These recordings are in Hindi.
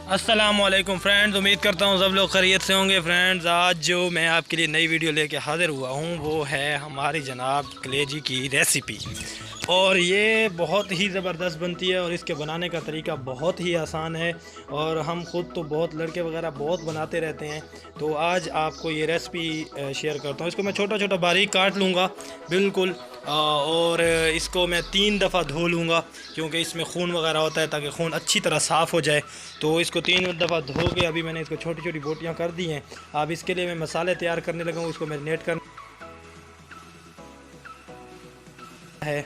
अस्सलाम वालेकुम फ्रेंड्स, उम्मीद करता हूँ सब लोग खैरियत से होंगे। फ्रेंड्स, आज जो मैं आपके लिए नई वीडियो लेके हाज़िर हुआ हूँ वो है हमारी जनाब कलेजी की रेसिपी। और ये बहुत ही ज़बरदस्त बनती है और इसके बनाने का तरीका बहुत ही आसान है। और हम ख़ुद तो बहुत लड़के वगैरह बहुत बनाते रहते हैं, तो आज आपको ये रेसिपी शेयर करता हूँ। इसको मैं छोटा छोटा बारीक काट लूँगा बिल्कुल, और इसको मैं 3 दफ़ा धो लूँगा क्योंकि इसमें खून वगैरह होता है, ताकि खून अच्छी तरह साफ़ हो जाए। तो इसको 3 दफ़ा धो के अभी मैंने इसको छोटी छोटी बोटियाँ कर दी हैं। अब इसके लिए मैं मसाले तैयार करने लगा हूँ। इसको मैरिनेट करना है।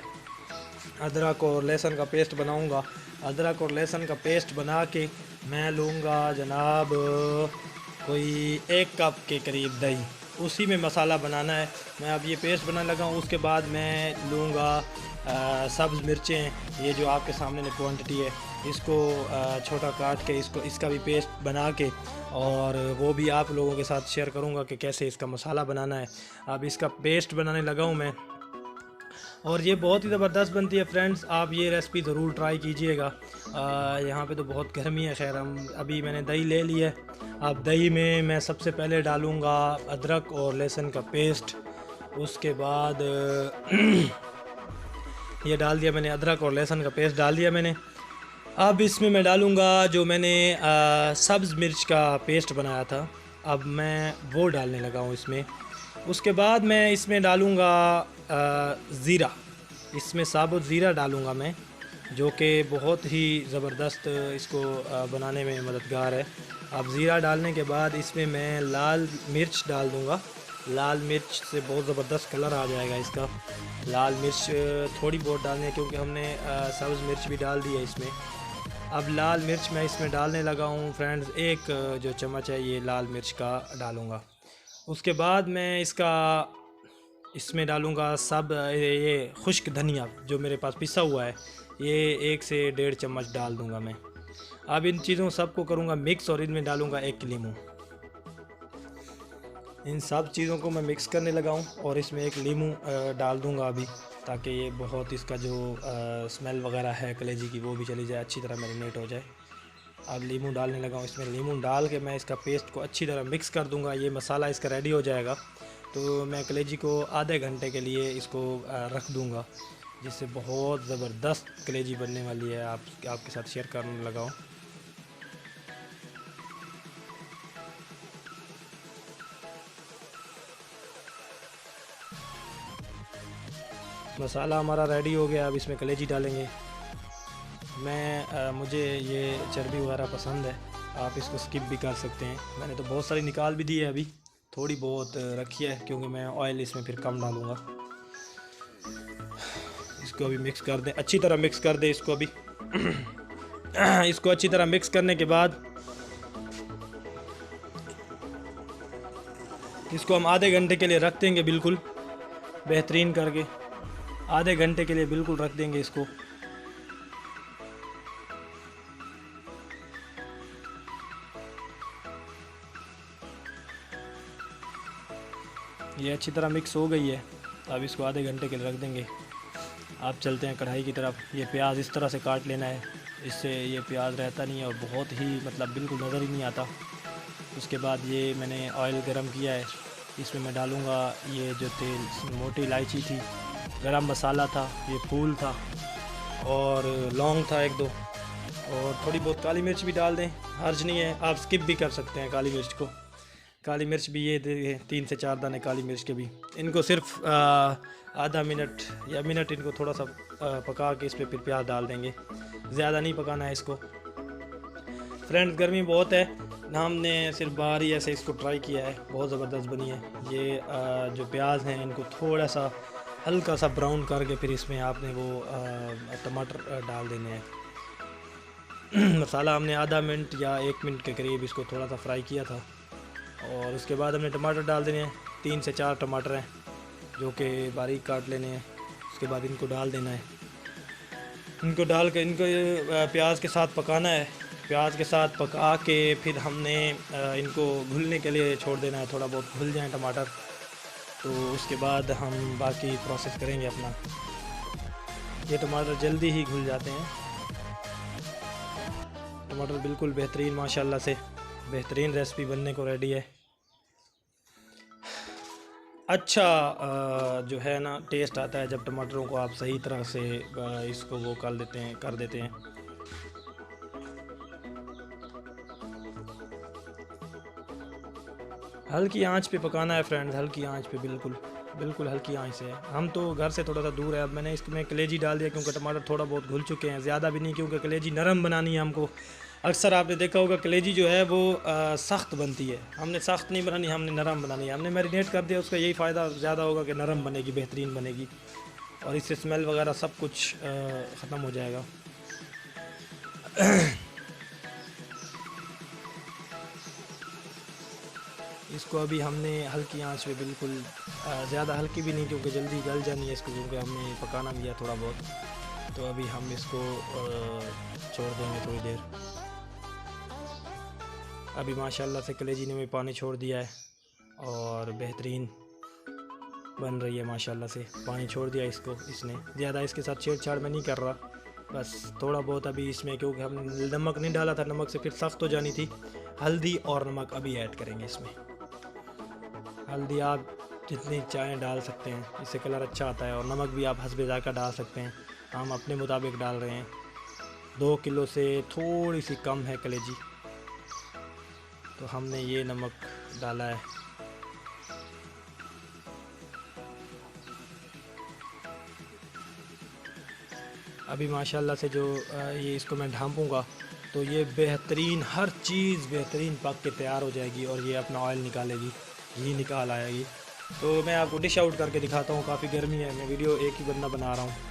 अदरक और लहसुन का पेस्ट बनाऊंगा। अदरक और लहसुन का पेस्ट बना के मैं लूँगा जनाब कोई 1 कप के करीब दही, उसी में मसाला बनाना है। मैं अब ये पेस्ट बनाने लगा हूँ। उसके बाद मैं लूँगा सब्ज़ मिर्चें, ये जो आपके सामने क्वांटिटी है, इसको छोटा काट के इसका भी पेस्ट बना के, और वो भी आप लोगों के साथ शेयर करूँगा कि कैसे इसका मसाला बनाना है। अब इसका पेस्ट बनाने लगा हूँ मैं, और ये बहुत ही ज़बरदस्त बनती है। फ्रेंड्स, आप ये रेसिपी ज़रूर ट्राई कीजिएगा। यहाँ पे तो बहुत गर्मी है। खैर, अभी मैंने दही ले ली है। अब दही में मैं सबसे पहले डालूँगा अदरक और लहसुन का पेस्ट। उसके बाद ये डाल दिया मैंने, अदरक और लहसुन का पेस्ट डाल दिया मैंने। अब इसमें मैं डालूँगा जो मैंने सब्ज़ मिर्च का पेस्ट बनाया था, अब मैं वो डालने लगा हूँ इसमें। उसके बाद मैं इसमें डालूँगा ज़ीरा। इसमें साबुत ज़ीरा डालूँगा मैं, जो कि बहुत ही ज़बरदस्त इसको बनाने में मददगार है। अब ज़ीरा डालने के बाद इसमें मैं लाल मिर्च डाल दूँगा। लाल मिर्च से बहुत ज़बरदस्त कलर आ जाएगा इसका। लाल मिर्च थोड़ी बहुत डालनी है क्योंकि हमने सब्ज़ मिर्च भी डाल दी है इसमें। अब लाल मिर्च मैं इसमें डालने लगा हूँ फ्रेंड्स। 1 जो चम्मच है ये लाल मिर्च का डालूँगा। उसके बाद मैं इसमें डालूँगा ये खुश्क धनिया जो मेरे पास पिसा हुआ है, ये 1 से 1.5 चम्मच डाल दूँगा मैं। अब इन चीज़ों सबको करूँगा मिक्स, और इनमें डालूँगा 1 लीमू। इन सब चीज़ों को मैं मिक्स करने लगा हूँ, और इसमें 1 लीमू डाल दूँगा अभी, ताकि ये बहुत इसका जो स्मेल वगैरह है कलेजी की वो भी चली जाए, अच्छी तरह मैरिनेट हो जाए। अब लीमू डालने लगा हूँ इसमें। लीमू डाल के मैं इसका पेस्ट को अच्छी तरह मिक्स कर दूँगा। ये मसाला इसका रेडी हो जाएगा, तो मैं कलेजी को आधे घंटे के लिए इसको रख दूँगा, जिससे बहुत ज़बरदस्त कलेजी बनने वाली है। आपके साथ शेयर करने लगा हूँ। मसाला हमारा रेडी हो गया। अब इसमें कलेजी डालेंगे। मुझे ये चर्बी वगैरह पसंद है, आप इसको स्किप भी कर सकते हैं। मैंने तो बहुत सारी निकाल भी दी है, अभी थोड़ी बहुत रखी है क्योंकि मैं ऑयल इसमें फिर कम डालूँगा। इसको अभी मिक्स कर दें, अच्छी तरह मिक्स कर दें इसको अभी। इसको अच्छी तरह मिक्स करने के बाद इसको हम आधे घंटे के लिए रख देंगे, बिल्कुल बेहतरीन करके आधे घंटे के लिए बिल्कुल रख देंगे इसको। ये अच्छी तरह मिक्स हो गई है। अब इसको आधे घंटे के लिए रख देंगे। आप चलते हैं कढ़ाई की तरफ। ये प्याज इस तरह से काट लेना है, इससे ये प्याज रहता नहीं है और बहुत ही बिल्कुल नज़र ही नहीं आता। उसके बाद ये मैंने ऑयल गरम किया है, इसमें मैं डालूँगा ये जो तेल, मोटी इलायची थी, गरम मसाला था, ये फूल था, और लौंग था 1-2, और थोड़ी बहुत काली मिर्च भी डाल दें, हर्ज नहीं है। आप स्किप भी कर सकते हैं काली मिर्च को। काली मिर्च भी ये 3 से 4 दाने काली मिर्च के भी। इनको सिर्फ आधा मिनट या मिनट इनको थोड़ा सा पका के इस पर फिर प्याज डाल देंगे। ज़्यादा नहीं पकाना है इसको। फ्रेंड्स, गर्मी बहुत है ना, हमने सिर्फ बाहर ही ऐसे इसको ट्राई किया है, बहुत ज़बरदस्त बनी है। ये जो प्याज हैं इनको थोड़ा सा हल्का सा ब्राउन करके फिर इसमें आपने वो टमाटर डाल देने हैं। मसाला हमने आधा मिनट या 1 मिनट के करीब इसको थोड़ा सा फ्राई किया था, और उसके बाद हमने टमाटर डाल देने हैं। 3 से 4 टमाटर हैं जो कि बारीक काट लेने हैं। उसके बाद इनको डाल देना है। इनको डाल के इनको प्याज के साथ पकाना है। प्याज के साथ पका के फिर हमने इनको घुलने के लिए छोड़ देना है, थोड़ा बहुत घुल जाए टमाटर, तो उसके बाद हम बाकी प्रोसेस करेंगे अपना। ये टमाटर जल्दी ही घुल जाते हैं। टमाटर बिल्कुल बेहतरीन माशाल्लाह से बेहतरीन रेसिपी बनने को रेडी है। अच्छा जो है ना टेस्ट आता है जब टमाटरों को आप सही तरह से इसको वो कर देते हैं। हल्की आंच पे पकाना है फ्रेंड्स, हल्की आंच पे, बिल्कुल हल्की आंच से। हम तो घर से थोड़ा सा दूर है। अब मैंने इसमें कलेजी डाल दिया क्योंकि टमाटर थोड़ा बहुत घुल चुके हैं, ज़्यादा भी नहीं क्योंकि कलेजी नरम बनानी है हमको। अक्सर आपने देखा होगा कलेजी जो है वो सख्त बनती है, हमने सख्त नहीं बनानी, हमने नरम बनानी है। हमने मैरिनेट कर दिया, उसका यही फ़ायदा ज़्यादा होगा कि नरम बनेगी, बेहतरीन बनेगी और इससे स्मेल वगैरह सब कुछ ख़त्म हो जाएगा। इसको अभी हमने हल्की आंच पे बिल्कुल ज़्यादा हल्की भी नहीं क्योंकि जल्दी गल जानी है इसको, क्योंकि हमने पकाना भी है थोड़ा बहुत। तो अभी हम इसको छोड़ देंगे थोड़ी देर। अभी माशाल्लाह से कलेजी ने भी पानी छोड़ दिया है और बेहतरीन बन रही है माशाल्लाह से। पानी छोड़ दिया इसने ज़्यादा इसके साथ छेड़छाड़ में नहीं कर रहा, बस थोड़ा बहुत अभी इसमें, क्योंकि हमने नमक नहीं डाला था, नमक से फिर सख्त हो जानी थी। हल्दी और नमक अभी ऐड करेंगे इसमें। हल्दी आप जितनी चाहें डाल सकते हैं, इससे कलर अच्छा आता है, और नमक भी आप हस्बे ज़ायक़ा डाल सकते हैं। हम अपने मुताबिक डाल रहे हैं। 2 किलो से थोड़ी सी कम है कलेजी, तो हमने ये नमक डाला है। अभी माशाल्लाह से जो ये इसको मैं ढांपूँगा तो ये बेहतरीन, हर चीज़ बेहतरीन पक के तैयार हो जाएगी और ये अपना ऑयल निकालेगी, घी निकाल आएगी। तो मैं आपको डिश आउट करके दिखाता हूँ। काफ़ी गर्मी है, मैं वीडियो एक ही बंदा बना रहा हूँ।